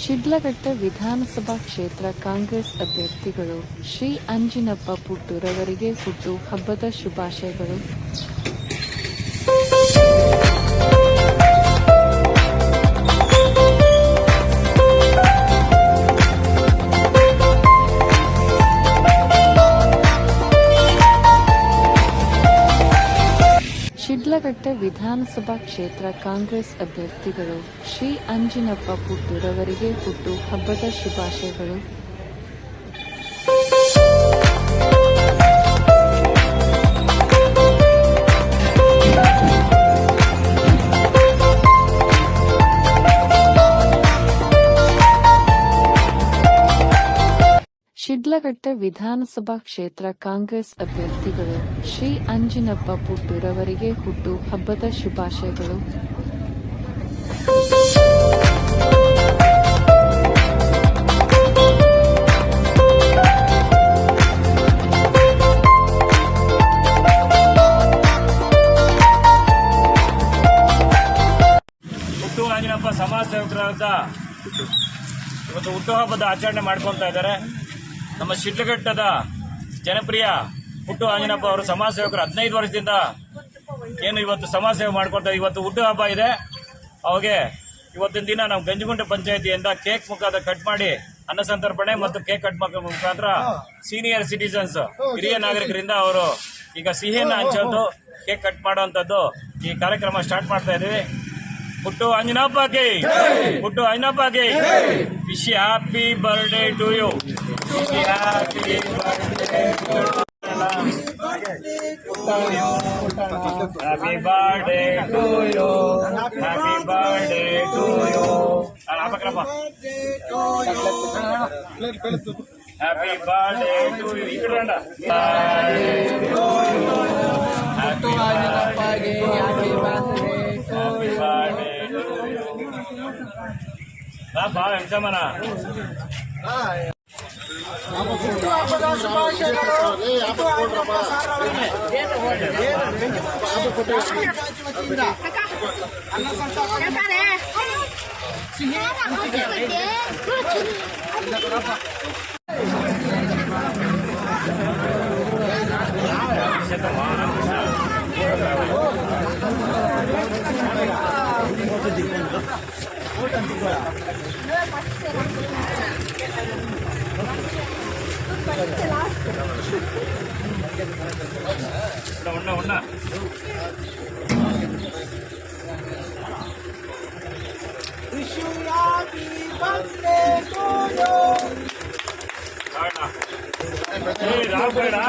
ಶಿಡ್ಲಘಟ್ಟ ವಿಧಾನಸಭಾ ಕ್ಷೇತ್ರ ಕಾಂಗ್ರೆಸ್ ಅಭ್ಯರ್ಥಿಗಳು ಶ್ರೀ ಅಂಜಿನಪ್ಪ ಪುಟ್ಟೂರವರಿಗೆ ಹುಟ್ಟು ಹಬ್ಬದ ಶುಭಾಶಯಗಳು. ಶಿಡ್ಲಘಟ್ಟ ವಿಧಾನಸಭಾ ಕ್ಷೇತ್ರ ಕಾಂಗ್ರೆಸ್ ಅಭ್ಯರ್ಥಿಗಳು ಶ್ರೀ ಅಂಜಿನಪ್ಪ ಪುಟ್ಟೂರವರಿಗೆ ಹುಟ್ಟು ಹಬ್ಬದ ಶುಭಾಶಯಗಳು. ಶಿಡ್ಲಘಟ್ಟ ವಿಧಾನಸಭಾ ಕ್ಷೇತ್ರ ಕಾಂಗ್ರೆಸ್ ಅಭ್ಯರ್ಥಿಗಳು ಶ್ರೀ ಅಂಜಿನಪ್ಪ ಪುಟ್ಟೂರವರಿಗೆ ಹುಟ್ಟು ಹಬ್ಬದ ಶುಭಾಶಯಗಳು. ಹುಟ್ಟು ಅಂಜಿನಪ್ಪ ಸಮಾಜ ಸೇವಕರಾದ ಇವತ್ತು ಹುಟ್ಟುಹಬ್ಬದ ಆಚರಣೆ ಮಾಡ್ಕೊಳ್ತಾ ಇದ್ದಾರೆ. ನಮ್ಮ ಶಿಡ್ಲಘಟ್ಟದ ಜನಪ್ರಿಯ ಹುಟ್ಟು ಅಂಜಿನಪ್ಪ ಅವರು ಸಮಾಜ ಸೇವಕರು 15 ವರ್ಷದಿಂದ ಏನು ಇವತ್ತು ಸಮಾಜ ಸೇವೆ ಮಾಡ್ಕೊಳ್ತಾರೆ. ಇವತ್ತು ಹುಟ್ಟುಹಬ್ಬ ಇದೆ. ಅವಾಗೆ ಇವತ್ತಿನ ದಿನ ನಾವು ಗಂಜಗುಂಟೆ ಪಂಚಾಯತಿಯಿಂದ ಕೇಕ್ ಮುಖಾಂತರ ಕಟ್ ಮಾಡಿ ಅನ್ನ ಸಂತರ್ಪಣೆ ಮತ್ತು ಕೇಕ್ ಕಟ್ ಮುಖಾಂತರ ಸೀನಿಯರ್ ಸಿಟಿಸನ್ಸ್ ಹಿರಿಯ ನಾಗರಿಕರಿಂದ ಅವರು ಈಗ ಸಿಹಿಯನ್ನು ಹಂಚೋದು ಕೇಕ್ ಕಟ್ ಮಾಡುವಂಥದ್ದು ಈ ಕಾರ್ಯಕ್ರಮ ಸ್ಟಾರ್ಟ್ ಮಾಡ್ತಾ ಇದ್ದೀವಿ. ಹುಟ್ಟು ಅಂಜಿನಪ್ಪಗೆ, ಹುಟ್ಟು ಅಂಜಿನಪ್ಪಗೆ wish happy birthday to you. Happy birthday to you. Happy birthday to you. Happy birthday to you. Happy birthday to you. Ikadanda. Happy birthday to you. Happy birthday to you. Baba, ensamana. Una. Wish you happy birthday to you. Hey, Ramayana.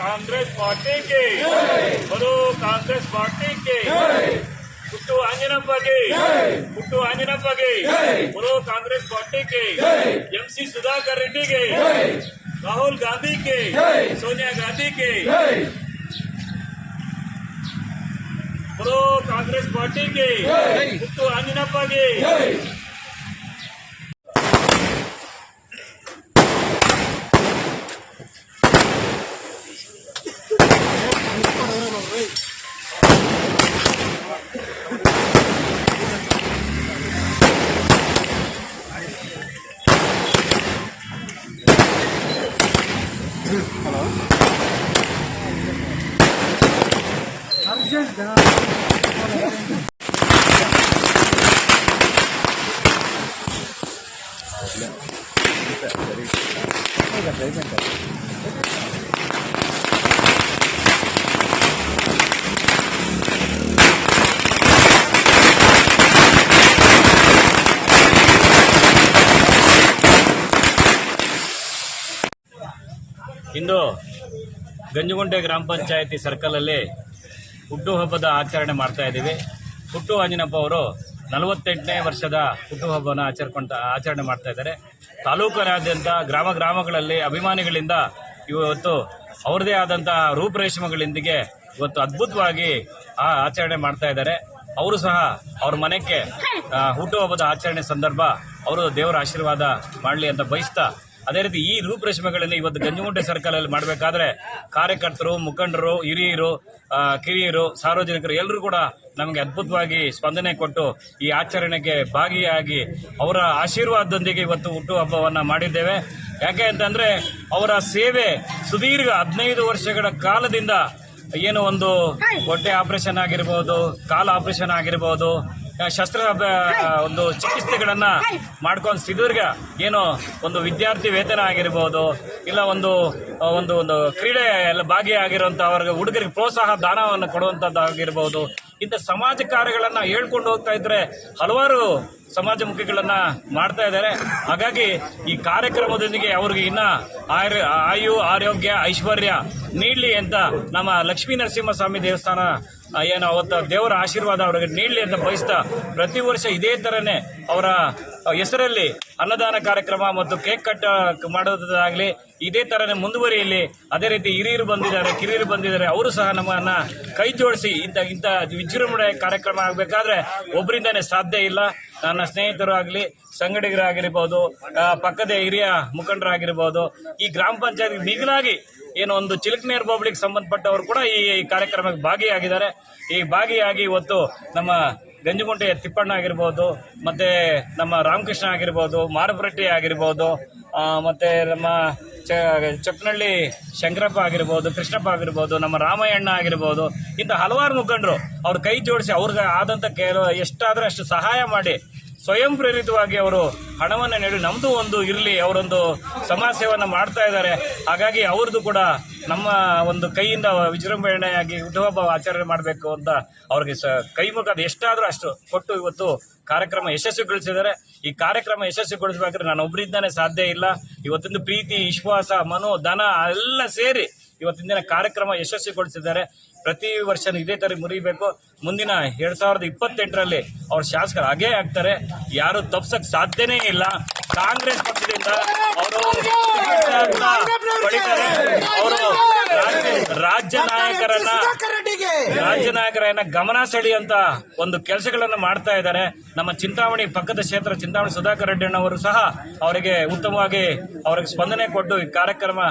Congress party के बोलो, Congress party के पुट्टू अंजनप्पा के, पुट्टू अंजनप्पा के बोलो, Congress party के MC Sudhakar Reddy के, राहुल गांधी के, सोनिया गांधी के बोलो, कांग्रेस पार्टी के पुट्टू अंजनप्पा के. ಇಂದು ಗಂಜುಗುಂಟೆ ಗ್ರಾಮ ಪಂಚಾಯತಿ ಸರ್ಕಲಲ್ಲಿ ಹುಟ್ಟುಹಬ್ಬದ ಆಚರಣೆ ಮಾಡ್ತಾ ಇದ್ದೀವಿ. ಪುಟ್ಟು ಆಂಜಿನಪ್ಪ ಅವರು 48ನೇ ವರ್ಷದ ಹುಟ್ಟುಹಬ್ಬನ ಆಚರಣೆ ಮಾಡ್ತಾ ಇದ್ದಾರೆ. ತಾಲೂಕಿನಾದ್ಯಂತ ಗ್ರಾಮಗಳಲ್ಲಿ ಅಭಿಮಾನಿಗಳಿಂದ ಇವತ್ತು ಅವ್ರದೇ ಆದಂತಹ ರೂಪರೇಷೆಗಳೊಂದಿಗೆ ಇವತ್ತು ಅದ್ಭುತವಾಗಿ ಆಚರಣೆ ಮಾಡ್ತಾ ಇದ್ದಾರೆ. ಅವರು ಸಹ ಅವ್ರ ಮನೆಗೆ ಹುಟ್ಟುಹಬ್ಬದ ಆಚರಣೆ ಸಂದರ್ಭ ಅವರು ದೇವರ ಆಶೀರ್ವಾದ ಮಾಡಲಿ ಅಂತ ಬಯಸ್ತಾ, ಅದೇ ರೀತಿ ಈ ರೂಪರೇಷೆಗಳನ್ನು ಇವತ್ತು ಗಂಜುಗುಂಟೆ ಸರ್ಕಲಲ್ಲಿ ಮಾಡಬೇಕಾದ್ರೆ ಕಾರ್ಯಕರ್ತರು, ಮುಖಂಡರು, ಹಿರಿಯರು, ಕಿರಿಯರು, ಸಾರ್ವಜನಿಕರು ಎಲ್ಲರೂ ಕೂಡ ನಮಗೆ ಅದ್ಭುತವಾಗಿ ಸ್ಪಂದನೆ ಕೊಟ್ಟು ಈ ಆಚರಣೆಗೆ ಭಾಗಿಯಾಗಿ ಅವರ ಆಶೀರ್ವಾದದೊಂದಿಗೆ ಇವತ್ತು ಹುಟ್ಟುಹಬ್ಬವನ್ನು ಮಾಡಿದ್ದೇವೆ. ಯಾಕೆ ಅಂತಂದರೆ ಅವರ ಸೇವೆ ಸುದೀರ್ಘ 15 ವರ್ಷಗಳ ಕಾಲದಿಂದ ಏನು ಒಂದು ಹೊಟ್ಟೆ ಆಪರೇಷನ್ ಆಗಿರ್ಬೋದು, ಕಾಲು ಆಪರೇಷನ್ ಆಗಿರ್ಬೋದು, ಶಸ್ತ್ರ ಒಂದು ಚಿಕಿತ್ಸೆಗಳನ್ನ ಮಾಡ್ಕೊಂಡು ಸುದೀರ್ಘ ಏನೋ ಒಂದು ವಿದ್ಯಾರ್ಥಿ ವೇತನ ಆಗಿರ್ಬೋದು, ಇಲ್ಲ ಒಂದು ಒಂದು ಒಂದು ಕ್ರೀಡೆ ಎಲ್ಲ ಭಾಗಿಯಾಗಿರುವಂಥ ಅವ್ರಿಗೆ ಹುಡುಗರಿಗೆ ಪ್ರೋತ್ಸಾಹ ದಾನವನ್ನು ಕೊಡುವಂಥದ್ದಾಗಿರ್ಬೋದು, ಇಂಥ ಸಮಾಜ ಕಾರ್ಯಗಳನ್ನ ಹೇಳ್ಕೊಂಡು ಹೋಗ್ತಾ ಇದ್ರೆ ಹಲವಾರು ಸಮಾಜಮುಖಿಗಳನ್ನ ಮಾಡ್ತಾ ಇದ್ದಾರೆ. ಹಾಗಾಗಿ ಈ ಕಾರ್ಯಕ್ರಮದೊಂದಿಗೆ ಅವ್ರಿಗೆ ಇನ್ನ ಆಯು, ಆರೋಗ್ಯ, ಐಶ್ವರ್ಯ ನೀಡಲಿ ಅಂತ ನಮ್ಮ ಲಕ್ಷ್ಮೀ ನರಸಿಂಹಸ್ವಾಮಿ ದೇವಸ್ಥಾನ ಏನು ಅವತ್ತು ದೇವರ ಆಶೀರ್ವಾದ ಅವರಿಗೆ ನೀಡಲಿ ಅಂತ ಬಯಸ್ತಾ, ಪ್ರತಿ ವರ್ಷ ಇದೇ ಥರನೇ ಅವರ ಹೆಸರಲ್ಲಿ ಅನ್ನದಾನ ಕಾರ್ಯಕ್ರಮ ಮತ್ತು ಕೇಕ್ ಕಟ್ ಮಾಡೋದಾಗಲಿ ಇದೇ ಥರನೇ ಮುಂದುವರಿಯಲಿ. ಅದೇ ರೀತಿ ಹಿರಿಯರು ಬಂದಿದ್ದಾರೆ, ಕಿರಿಯರು ಬಂದಿದ್ದಾರೆ, ಅವರು ಸಹ ನಮ್ಮನ್ನ ಕೈ ಜೋಡಿಸಿ ಇಂಥ ವಿಜೃಂಭಣೆ ಕಾರ್ಯಕ್ರಮ ಆಗಬೇಕಾದ್ರೆ ಒಬ್ಬರಿಂದನೇ ಸಾಧ್ಯ ಇಲ್ಲ. ನನ್ನ ಸ್ನೇಹಿತರು ಆಗಲಿ, ಸಂಗಡಿಗರಾಗಿರ್ಬೋದು, ಪಕ್ಕದ ಹಿರಿಯ ಮುಖಂಡರಾಗಿರ್ಬೋದು, ಈ ಗ್ರಾಮ ಪಂಚಾಯತ್ ಮಿಗಿಲಾಗಿ ಏನು ಒಂದು ಚಿಲಕನೇರ್ ಪಬ್ಲಿಕ್ ಸಂಬಂಧಪಟ್ಟವರು ಕೂಡ ಈ ಕಾರ್ಯಕ್ರಮಕ್ಕೆ ಭಾಗಿಯಾಗಿದ್ದಾರೆ. ಈ ಭಾಗಿಯಾಗಿ ಇವತ್ತು ನಮ್ಮ ಗಂಜುಗುಂಟೆಯ ತಿಪ್ಪಣ್ಣ ಆಗಿರ್ಬೋದು, ಮತ್ತೆ ನಮ್ಮ ರಾಮಕೃಷ್ಣ ಆಗಿರ್ಬೋದು, ಮಾರಪರಟ್ಟಿ ಆಗಿರ್ಬೋದು, ಮತ್ತೆ ನಮ್ಮ ಚಪ್ಪನಹಳ್ಳಿ ಶಂಕರಪ್ಪ ಆಗಿರ್ಬೋದು, ಕೃಷ್ಣಪ್ಪ ಆಗಿರ್ಬೋದು, ನಮ್ಮ ರಾಮಯ್ಯಣ್ಣ ಆಗಿರ್ಬೋದು, ಇಂಥ ಹಲವಾರು ಮುಖಂಡರು ಅವ್ರ ಕೈ ಜೋಡಿಸಿ ಅವ್ರಿಗೆ ಆದಂಥ ಎಷ್ಟಾದರೂ ಅಷ್ಟು ಸಹಾಯ ಮಾಡಿ ಸ್ವಯಂ ಪ್ರೇರಿತವಾಗಿ ಅವರು ಹಣವನ್ನು ನೀಡಿ ನಮ್ಮದು ಒಂದು ಇರಲಿ, ಅವರೊಂದು ಸಮಾಜ ಸೇವೆಯನ್ನು ಮಾಡ್ತಾ ಇದ್ದಾರೆ. ಹಾಗಾಗಿ ಅವ್ರದ್ದು ಕೂಡ ನಮ್ಮ ಒಂದು ಕೈಯಿಂದ ವಿಜೃಂಭಣೆಯಾಗಿ ಹುಟ್ಟುಹಬ್ಬ ಆಚರಣೆ ಮಾಡಬೇಕು ಅಂತ ಅವ್ರಿಗೆ ಕೈ ಮುಖದ ಎಷ್ಟಾದರೂ ಅಷ್ಟು ಕೊಟ್ಟು ಇವತ್ತು ಕಾರ್ಯಕ್ರಮ ಯಶಸ್ವಿಗೊಳಿಸಿದ್ದಾರೆ. ಈ ಕಾರ್ಯಕ್ರಮ ಯಶಸ್ವಿಗೊಳಿಸಬೇಕಾದ್ರೆ ನಾನು ಒಬ್ಬರಿಂದಾನೇ ಸಾಧ್ಯ ಇಲ್ಲ. ಇವತ್ತೊಂದು ಪ್ರೀತಿ, ವಿಶ್ವಾಸ, ಮನೋ, ಧನ ಎಲ್ಲ ಸೇರಿ ಇವತ್ತಿನ ದಿನ ಕಾರ್ಯಕ್ರಮ ಯಶಸ್ವಿಗೊಳಿಸಿದ್ದಾರೆ. ಪ್ರತಿ ವರ್ಷ ಇದೇ ತರ ಮುರಿಬೇಕು. ಮುಂದಿನ 2028ರಲ್ಲಿ ಅವ್ರ ಶಾಸಕರು ಹಾಗೇ ಆಗ್ತಾರೆ, ಯಾರು ತಪ್ಸಕ್ ಸಾಧ್ಯನೇ ಇಲ್ಲ. ಕಾಂಗ್ರೆಸ್ ಪಕ್ಷದಿಂದ ಅವರು ಪಡಿತಾರೆ. ಅವರು ರಾಜ್ಯ ನಾಯಕರನ್ನ ಗಮನ ಸೆಳೆಯುವಂತ ಒಂದು ಕೆಲಸಗಳನ್ನ ಮಾಡ್ತಾ ಇದ್ದಾರೆ. ನಮ್ಮ ಚಿಂತಾಮಣಿ ಪಕ್ಕದ ಕ್ಷೇತ್ರ ಚಿಂತಾಮಣಿ ಸುಧಾಕರ್ ರೆಡ್ಡಿ ಅವರು ಸಹ ಅವರಿಗೆ ಉತ್ತಮವಾಗಿ ಅವರಿಗೆ ಸ್ಪಂದನೆ ಕೊಟ್ಟು ಈ ಕಾರ್ಯಕ್ರಮ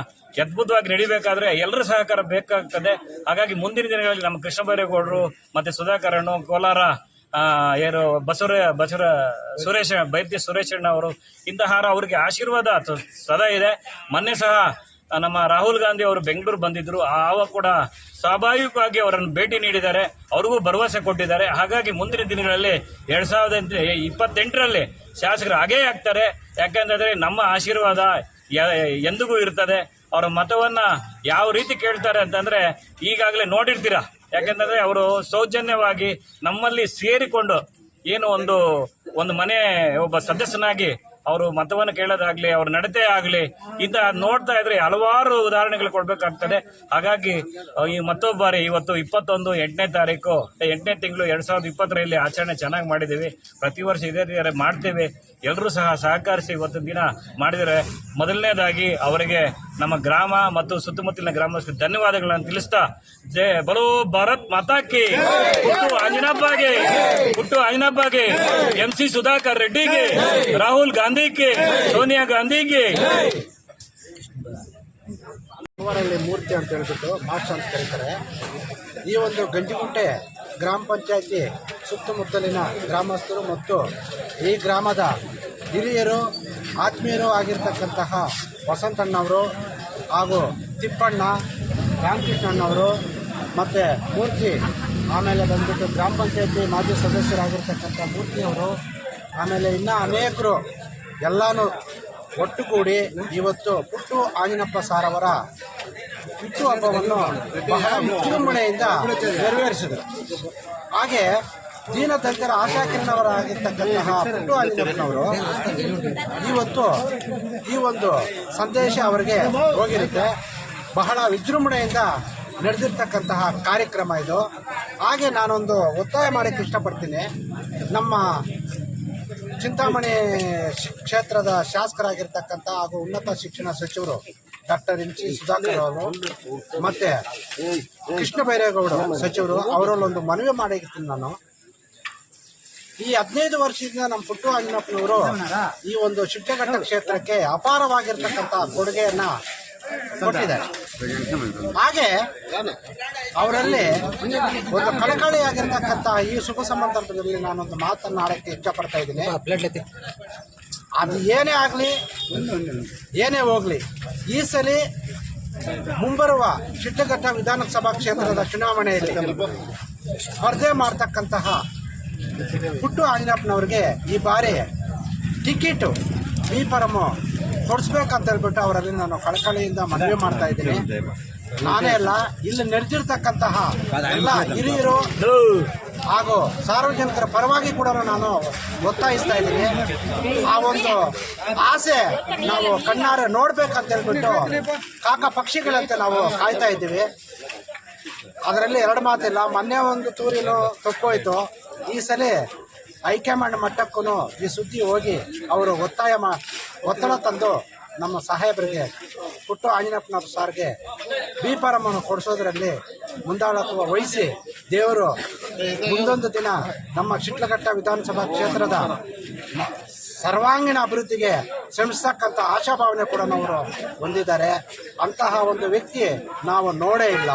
ಅದ್ಭುತವಾಗಿ ನಡಿಬೇಕಾದ್ರೆ ಎಲ್ಲರ ಸಹಕಾರ ಬೇಕಾಗ್ತದೆ. ಹಾಗಾಗಿ ಮುಂದಿನ ದಿನಗಳಲ್ಲಿ ನಮ್ಮ ಕೃಷ್ಣ ಬೈರೇಗೌಡರು ಮತ್ತೆ ಸುಧಾಕರ್ ಅಣ್ಣ, ಕೋಲಾರ ಏನು ಸುರೇಶ ಬೈದ್ಯ ಸುರೇಶಣ್ಣ ಅವರು, ಇಂತಹ ಅವರಿಗೆ ಆಶೀರ್ವಾದ ಸದಾ ಇದೆ. ಮೊನ್ನೆ ಸಹ ನಮ್ಮ ರಾಹುಲ್ ಗಾಂಧಿ ಅವರು ಬೆಂಗಳೂರು ಬಂದಿದ್ರು, ಆವಾಗ ಕೂಡ ಸ್ವಾಭಾವಿಕವಾಗಿ ಅವರನ್ನು ಭೇಟಿ ನೀಡಿದ್ದಾರೆ, ಅವ್ರಿಗೂ ಭರವಸೆ ಕೊಟ್ಟಿದ್ದಾರೆ. ಹಾಗಾಗಿ ಮುಂದಿನ ದಿನಗಳಲ್ಲಿ 2028ರಲ್ಲಿ ಶಾಸಕರು ಹಾಗೇ ಆಗ್ತಾರೆ. ಯಾಕಂತಂದ್ರೆ ನಮ್ಮ ಆಶೀರ್ವಾದ ಎಂದಿಗೂ ಇರ್ತದೆ. ಅವರ ಮತವನ್ನ ಯಾವ ರೀತಿ ಕೇಳ್ತಾರೆ ಅಂತಂದ್ರೆ ಈಗಾಗಲೇ ನೋಡಿರ್ತೀರಾ. ಯಾಕಂತಂದ್ರೆ ಅವರು ಸೌಜನ್ಯವಾಗಿ ನಮ್ಮಲ್ಲಿ ಸೇರಿಕೊಂಡು ಏನು ಒಂದು ಮನೆ ಒಬ್ಬ ಸದಸ್ಯನಾಗಿ ಅವರು ಮತವನ್ನು ಕೇಳೋದಾಗ್ಲಿ, ಅವ್ರ ನಡತೆ ಆಗ್ಲಿ, ಇಂತ ನೋಡ್ತಾ ಇದ್ರೆ ಹಲವಾರು ಉದಾಹರಣೆಗಳು ಕೊಡ್ಬೇಕಾಗ್ತದೆ. ಹಾಗಾಗಿ ಈ ಮತ್ತೊಬ್ಬಾರಿ ಇವತ್ತು 8ನೇ ತಿಂಗಳು 2020ರಲ್ಲಿ ಆಚರಣೆ ಚೆನ್ನಾಗಿ ಮಾಡಿದ್ದೀವಿ. ಪ್ರತಿ ವರ್ಷ ಇದೇ ರೀತಿ ಮಾಡ್ತೇವೆ. ಎಲ್ಲರೂ ಸಹ ಸಹಕರಿಸಿ ಇವತ್ತು ದಿನ ಮಾಡಿದರೆ ಮೊದಲನೇದಾಗಿ ಅವರಿಗೆ ನಮ್ಮ ಗ್ರಾಮ ಮತ್ತು ಸುತ್ತಮುತ್ತಲಿನ ಗ್ರಾಮಸ್ಥರಿಗೆ ಧನ್ಯವಾದಗಳನ್ನು ತಿಳಿಸ್ತಾ, ಜೈ ಬಲೋ ಭಾರತ್ ಮಾತಾಕಿ, ಹುಟ್ಟು ಅಂಜನಪ್ಪಗೆ, MC ಸುಧಾಕರ್ ರೆಡ್ಡಿಗೆ, ರಾಹುಲ್ ಗಾಂಧಿಗೆ, ಸೋನಿಯಾ ಗಾಂಧಿಗೆ. ಮೂರ್ತಿ ಅಂತ ಹೇಳ್ಬಿಟ್ಟು ಮಾಸ್ಟರ್ ಅಂತ ಕರೀತಾರೆ. ಈ ಒಂದು ಗಂಜಿಗುಂಟೆ ಗ್ರಾಮ ಪಂಚಾಯತಿ ಸುತ್ತಮುತ್ತಲಿನ ಗ್ರಾಮಸ್ಥರು ಮತ್ತು ಈ ಗ್ರಾಮದ ಹಿರಿಯರು, ಆತ್ಮೀಯರು ಆಗಿರ್ತಕ್ಕಂತಹ ವಸಂತಣ್ಣವರು ಹಾಗೂ ತಿಪ್ಪಣ್ಣ, ರಾಮಕೃಷ್ಣಣ್ಣವರು ಮತ್ತು ಮೂರ್ತಿ, ಆಮೇಲೆ ಬಂದ್ಬಿಟ್ಟು ಗ್ರಾಮ ಪಂಚಾಯತಿ ಮಾಜಿ ಸದಸ್ಯರಾಗಿರ್ತಕ್ಕಂಥ ಮೂರ್ತಿಯವರು, ಆಮೇಲೆ ಇನ್ನೂ ಅನೇಕರು ಎಲ್ಲನೂ ಒಟ್ಟುಗೂಡಿ ಇವತ್ತು ಪುಟ್ಟು ಆಂಜಿನಪ್ಪ ಸಾರವರ ಹುಟ್ಟುಹಬ್ಬವನ್ನು ಬಹಳ ವಿಜೃಂಭಣೆಯಿಂದ ನೆರವೇರಿಸಿದರು. ಹಾಗೆ ದೀನದಲಿತರ ಆಶಾಕಿರಣವರಾಗಿರ್ತಕ್ಕಂತಹ ಪುಟ್ಟು ಆಂಜಿನಪ್ಪನವರು ಇವತ್ತು ಈ ಒಂದು ಸಂದೇಶ ಅವರಿಗೆ ಹೋಗಿರುತ್ತೆ. ಬಹಳ ವಿಜೃಂಭಣೆಯಿಂದ ನಡೆದಿರ್ತಕ್ಕಂತಹ ಕಾರ್ಯಕ್ರಮ ಇದು. ಹಾಗೆ ನಾನೊಂದು ಒತ್ತಾಯ ಮಾಡೋಕ್ಕೆ ಇಷ್ಟಪಡ್ತೀನಿ. ನಮ್ಮ ಚಿಂತಾಮಣಿ ಕ್ಷೇತ್ರದ ಶಾಸಕರಾಗಿರ್ತಕ್ಕಂಥ ಹಾಗೂ ಉನ್ನತ ಶಿಕ್ಷಣ ಸಚಿವರು ಡಾಕ್ಟರ್ ಎಂ ಸಿ ಸುಧಾಕರ್ ಅವರು ಮತ್ತು ಕೃಷ್ಣ ಬೈರೇಗೌಡ ಸಚಿವರು ಅವರಲ್ಲೊಂದು ಮನವಿ ಮಾಡಿರ್ತೀನಿ ನಾನು. ಈ 15 ವರ್ಷದಿಂದ ನಮ್ಮ ಪುಟ್ಟು ಆಂಜನಪ್ಪನವರು ಈ ಒಂದು ಶಿಡ್ಲಘಟ್ಟ ಕ್ಷೇತ್ರಕ್ಕೆ ಅಪಾರವಾಗಿರ್ತಕ್ಕಂಥ ಕೊಡುಗೆಯನ್ನ ಕೊಟ್ಟಿದ್ದಾರೆ. ಹಾಗೆ ಅವರಲ್ಲಿ ಒಂದು ಕಳಕಳಿಯಾಗಿರ್ತಕ್ಕಂಥ ಈ ಶುಭ ಸಂದರ್ಭದಲ್ಲಿ ನಾನೊಂದು ಮಾತನ್ನು ಆಡಕ್ಕೆ ಇಷ್ಟಪಡ್ತಾ ಇದ್ದೀನಿ. ಅದು ಏನೇ ಆಗಲಿ ಏನೇ ಹೋಗ್ಲಿ, ಈ ಸಲ ಮುಂಬರುವ ಶಿಡ್ಲಘಟ್ಟ ವಿಧಾನಸಭಾ ಕ್ಷೇತ್ರದ ಚುನಾವಣೆಯಲ್ಲಿ ಸ್ಪರ್ಧೆ ಮಾಡ್ತಕ್ಕಂತಹ ಪುಟ್ಟು ಆಂಜನಪ್ಪನವ್ರಿಗೆ ಈ ಬಾರಿ ಟಿಕೆಟ್ ಬಿ ಫಾರಮ್ ಕೊಡಿಸ್ಬೇಕಂತ ಹೇಳ್ಬಿಟ್ಟು ಅವರಲ್ಲಿ ನಾನು ಕಳಕಳಿಯಿಂದ ಮನವಿ ಮಾಡ್ತಾ ಇದ್ದೀನಿ. ನಾನೇ ಅಲ್ಲ, ಇಲ್ಲಿ ನಡೆದಿರ್ತಕ್ಕಂತಹ ಎಲ್ಲ ಹಿರಿಯರು ಹಾಗೂ ಸಾರ್ವಜನಿಕರ ಪರವಾಗಿ ಕೂಡ ನಾನು ಒತ್ತಾಯಿಸ್ತಾ ಇದ್ದೀನಿ. ಆ ಒಂದು ಆಸೆ ನಾವು ಕಣ್ಣಾರೆ ನೋಡ್ಬೇಕಂತ ಹೇಳ್ಬಿಟ್ಟು ಕಾಕ ಪಕ್ಷಿಗಳಂತೆ ನಾವು ಕಾಯ್ತಾ ಇದ್ದೀವಿ. ಅದರಲ್ಲಿ ಎರಡು ಮಾತಿಲ್ಲ. ಮೊನ್ನೆ ಒಂದು ತೂರಿನೂ ತಪ್ಪೋಯ್ತು. ಈ ಸಲ ಹೈಕಮಾಂಡ್ ಮಟ್ಟಕ್ಕೂ ಈ ಸುದ್ದಿ ಹೋಗಿ ಅವರು ಒತ್ತಡ ತಂದು ನಮ್ಮ ಸಾಹೇಬರಿಗೆ ಪುಟ್ಟು ಆಂಜನಪ್ಪನವ್ರ ಸಾರ್ಗೆ ಬಿ ಫಾರಮ್ ಅನ್ನು ಕೊಡಿಸೋದ್ರಲ್ಲಿ ಮುಂದಾಳತ್ವ ವಹಿಸಿ ದೇವರು ಮುಂದೊಂದು ದಿನ ನಮ್ಮ ಶಿಡ್ಲಘಟ್ಟ ವಿಧಾನಸಭಾ ಕ್ಷೇತ್ರದ ಸರ್ವಾಂಗೀಣ ಅಭಿವೃದ್ಧಿಗೆ ಶ್ರಮಿಸ್ತಕ್ಕಂಥ ಆಶಾಭಾವನೆ ಕೂಡ ಅವರು ಹೊಂದಿದ್ದಾರೆ. ಅಂತಹ ಒಂದು ವ್ಯಕ್ತಿ ನಾವು ನೋಡೇ ಇಲ್ಲ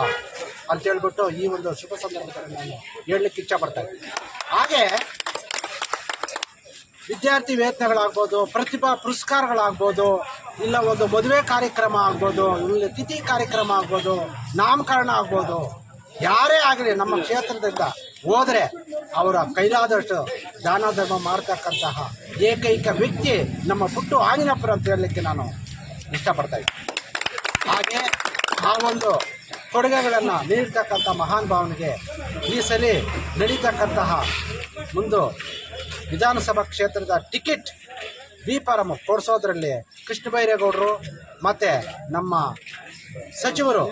ಅಂತ ಹೇಳ್ಬಿಟ್ಟು ಈ ಒಂದು ಶುಭ ಸಂದರ್ಭದಲ್ಲಿ ನಾನು ಹೇಳಲಿಕ್ಕೆ ಇಚ್ಛಪಡ್ತಾ ಇದ್ದೀನಿ. ಹಾಗೆ ವಿದ್ಯಾರ್ಥಿ ವೇತನಗಳಾಗ್ಬೋದು, ಪ್ರತಿಭಾ ಪುರಸ್ಕಾರಗಳಾಗ್ಬೋದು, ಇಲ್ಲ ಒಂದು ಮದುವೆ ಕಾರ್ಯಕ್ರಮ ಆಗ್ಬೋದು, ಇಲ್ಲ ತಿಥಿ ಕಾರ್ಯಕ್ರಮ ಆಗ್ಬೋದು, ನಾಮಕರಣ ಆಗ್ಬೋದು, ಯಾರೇ ಆಗಲಿ ನಮ್ಮ ಕ್ಷೇತ್ರದಿಂದ ಹೋದರೆ ಅವರ ಕೈಲಾದಷ್ಟು ದಾನ ಧರ್ಮ ಮಾಡ್ತಕ್ಕಂತಹ ಏಕೈಕ ವ್ಯಕ್ತಿ ನಮ್ಮ ಪುಟ್ಟು ಆಂಜನಪ್ಪರು ಅಂತ ಹೇಳಲಿಕ್ಕೆ ನಾನು ಇಷ್ಟಪಡ್ತಾ ಇದ್ದೀನಿ. ಹಾಗೆ ಆ ಒಂದು ಕೊಡುಗೆಗಳನ್ನು ನೀಡ್ತಕ್ಕಂಥ ಮಹಾನ್ ಭಾವನೆಗೆ ಈ ಸಲ ನಡೀತಕ್ಕಂತಹ ಮುಂದೆ ವಿಧಾನಸಭಾ ಕ್ಷೇತ್ರದ ಟಿಕೆಟ್ ಬಿ ಫಾರಮ್ ಕೊಡಿಸೋದ್ರಲ್ಲಿ ಕೃಷ್ಣ ಬೈರೇಗೌಡರು ಮತ್ತು ನಮ್ಮ ಸಚಿವರು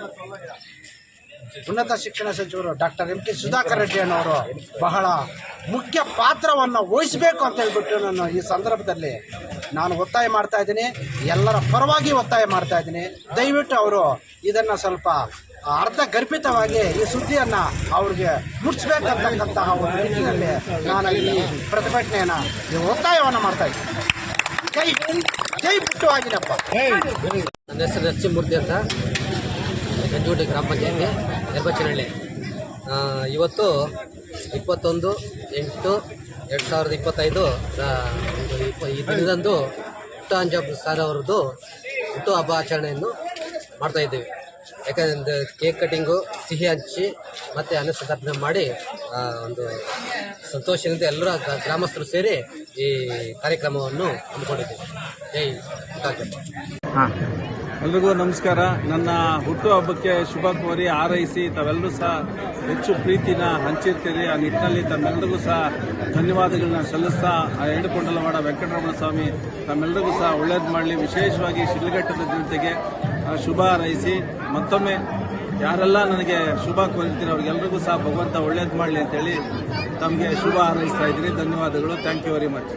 ಉನ್ನತ ಶಿಕ್ಷಣ ಸಚಿವರು doctor M K Sudhakar Reddy ಅನ್ನೋರು ಬಹಳ ಮುಖ್ಯ ಪಾತ್ರವನ್ನು ವಹಿಸಬೇಕು ಅಂತ ಹೇಳ್ಬಿಟ್ಟು ನಾನು ಈ ಸಂದರ್ಭದಲ್ಲಿ ನಾನು ಒತ್ತಾಯ ಮಾಡ್ತಾ ಇದ್ದೀನಿ. ಎಲ್ಲರ ಪರವಾಗಿ ಒತ್ತಾಯ ಮಾಡ್ತಾ ಇದ್ದೀನಿ. ದಯವಿಟ್ಟು ಅವರು ಇದನ್ನು ಸ್ವಲ್ಪ ಅರ್ಧ ಗರ್ಭಿತವಾಗಿ ಈ ಸುದ್ದಿಯನ್ನು ಅವ್ರಿಗೆ ಮುಟ್ಟಿಸ್ಬೇಕಂತಕ್ಕಂತಹ ಒಂದು ನಿಟ್ಟಿನಲ್ಲಿ ನಾನು ಈ ಪ್ರತಿಭಟನೆಯನ್ನು ಒತ್ತಾಯವನ್ನು ಮಾಡ್ತಾ ಇದ್ದೀನಿ. ಜೈ ಪುಟ್ಟು ಆಂಜನಪ್ಪ. ನನ್ನ ಹೆಸರು ನರಸಿಂಹಮೂರ್ತಿ ಅಂತ, ಗಂಜುಗುಡ್ಡೆ ಗ್ರಾಮ ಪಂಚಾಯತಿ ನಿರ್ಬಚನಹಳ್ಳಿ. ಇವತ್ತು 21/8/2025 ಈ ದಿನದಂದು ಪುಟ್ಟು ಆಂಜನಪ್ಪ ಸರ್ ಅವರದ್ದು ಹುಟ್ಟು ಹಬ್ಬ ಆಚರಣೆಯನ್ನು ಮಾಡ್ತಾಯಿದ್ದೀವಿ. ಯಾಕಂದರೆ ಕೇಕ್ ಕಟಿಂಗು, ಸಿಹಿ ಹಂಚಿ ಮತ್ತು ಅನ್ನಸಂತರ್ಪಣೆ ಮಾಡಿ ಒಂದು ಸಂತೋಷದಿಂದ ಎಲ್ಲರೂ ಗ್ರಾಮಸ್ಥರು ಸೇರಿ ಈ ಕಾರ್ಯಕ್ರಮವನ್ನು ಹಮ್ಮಿಕೊಂಡಿದ್ದೀವಿ. ಜೈ ಎಲ್ರಿಗೂ ನಮಸ್ಕಾರ. ನನ್ನ ಹುಟ್ಟುಹಬ್ಬಕ್ಕೆ ಶುಭ ಕೋರಿ ಹಾರೈಸಿ ತಾವೆಲ್ಲರೂ ಸಹ ಹೆಚ್ಚು ಪ್ರೀತಿನ ಹಂಚಿರ್ತೀರಿ. ಆ ನಿಟ್ಟಿನಲ್ಲಿ ತಮ್ಮೆಲ್ಲರಿಗೂ ಸಹ ಧನ್ಯವಾದಗಳನ್ನ ಸಲ್ಲಿಸ್ತಾ ಎಡಕೊಂಡಲವಾಡ ವೆಂಕಟರಮಣ ಸ್ವಾಮಿ ತಮ್ಮೆಲ್ಲರಿಗೂ ಸಹ ಒಳ್ಳೇದು ಮಾಡಲಿ. ವಿಶೇಷವಾಗಿ ಶಿಡ್ಲಘಟ್ಟದ ಜನತೆಗೆ ಶುಭ ಹಾರೈಸಿ ಮತ್ತೊಮ್ಮೆ ಯಾರೆಲ್ಲ ನನಗೆ ಶುಭ ಕೋರಿರ್ತೀರಿ ಅವ್ರಿಗೆಲ್ರಿಗೂ ಸಹ ಭಗವಂತ ಒಳ್ಳೇದು ಮಾಡಲಿ ಅಂತೇಳಿ ತಮಗೆ ಶುಭ ಹಾರೈಸ್ತಾ ಇದ್ದೀನಿ. ಧನ್ಯವಾದಗಳು. Thank you very much.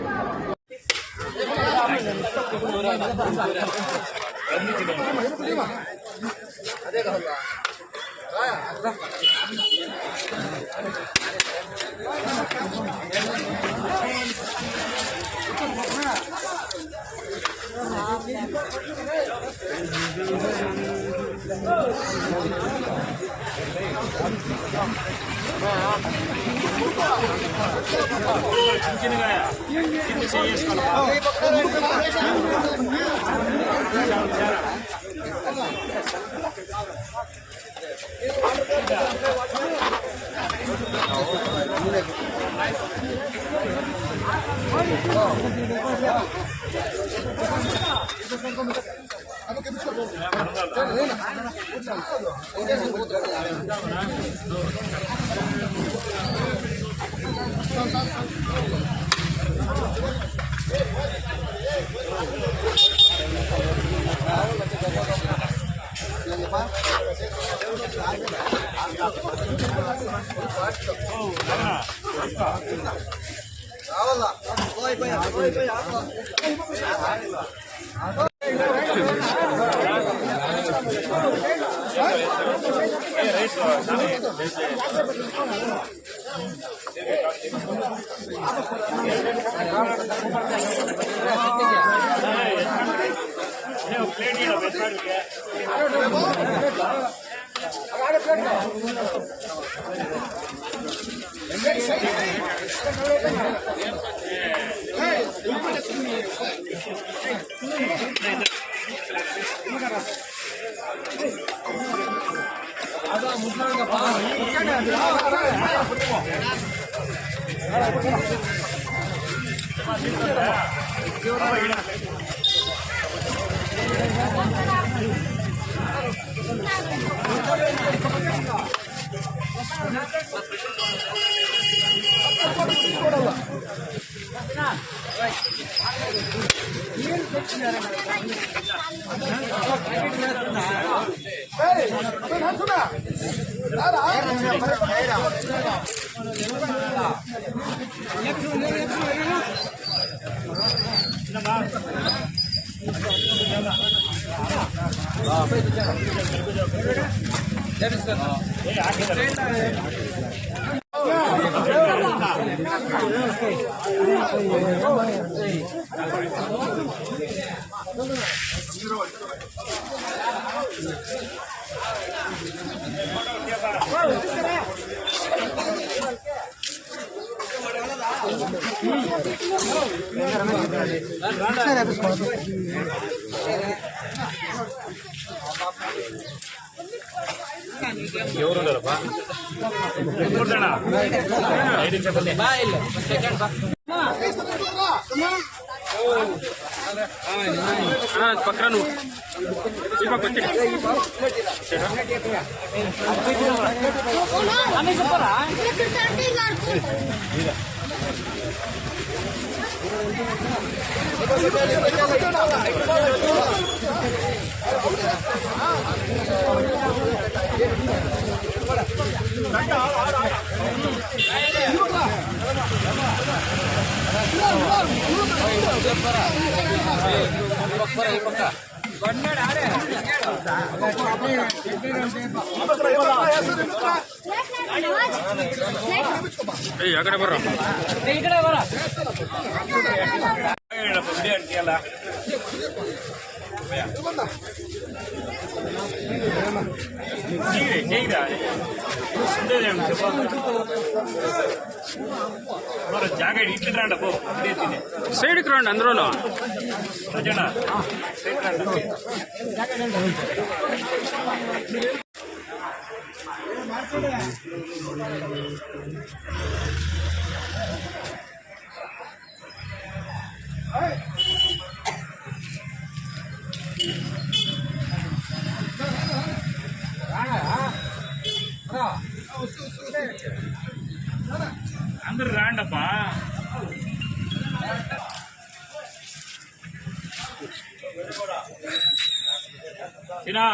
పక్కన ಆ ಕಡೆ ಬರ್ರ ಅಂತೀಯಲ್ಲ ಜಾಗ ಇಟ್ಟಿದ್ರಾಂಡಪ್ಪ ಸೈಡ್ ಇಟ್ರಂಡ ಅಂದ್ರೂ ಜನ ಅಂದ್ರೆ ರಾಂಡಪ್ಪ ಸಿನಾ